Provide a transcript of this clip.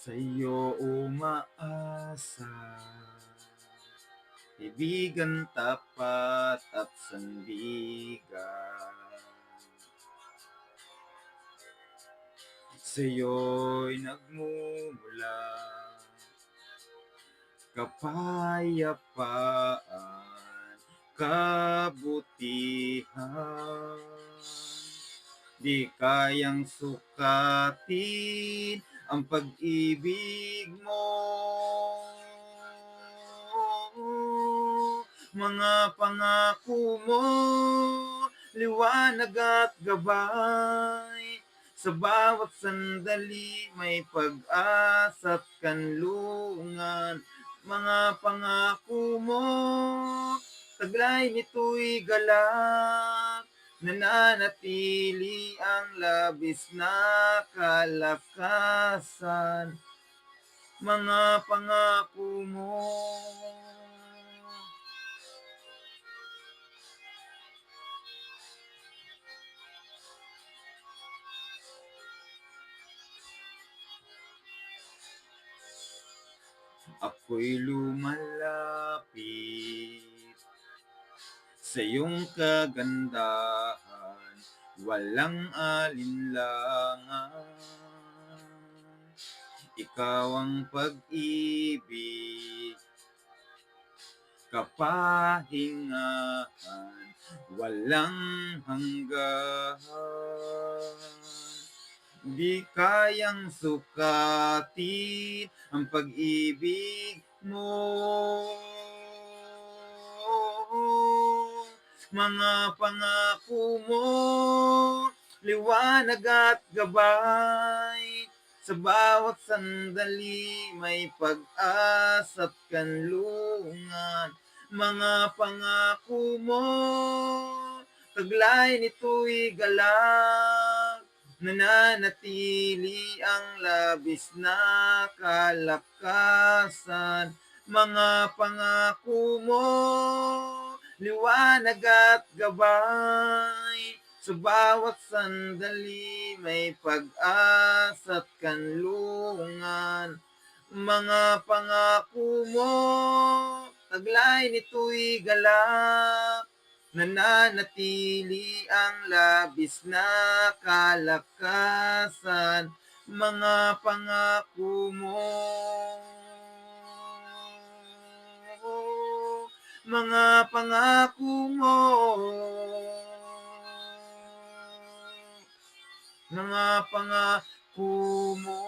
Sa'yo umaasa, kaibigan tapat at sandigan. Sa'yo'y nagmumula kapayapaan, kabutihan. Di kayang sukatin ang pag-ibig mo. Mga pangako mo, liwanag at gabay. Sa bawat sandali may pag-asa at kanlungan. Mga pangako mo, taglay nito'y galak. Nananatili ang labis na kalakasan. Mga pangako mo. Ako'y lumalapit sa iyong kagandahan, walang alinlangan. Ikaw ang pag-ibig, kapahingahan, walang hanggan. Di kayang sukatin ang pag-ibig mo. Mga pangako mo, liwanag at gabay. Sa bawat sandali may pag-asa at kanlungan. Mga pangako mo, taglay nito'y galak. Nananatili ang labis na kalakasan. Mga pangako mo, liwanag at gabay. Sa bawat sandali may pag-asa at kanlungan. Mga pangako mo, taglay nito'y galak. Nananatili ang labis na kalakasan. Mga pangako mo. Mga pangako mo. Mga pangako mo.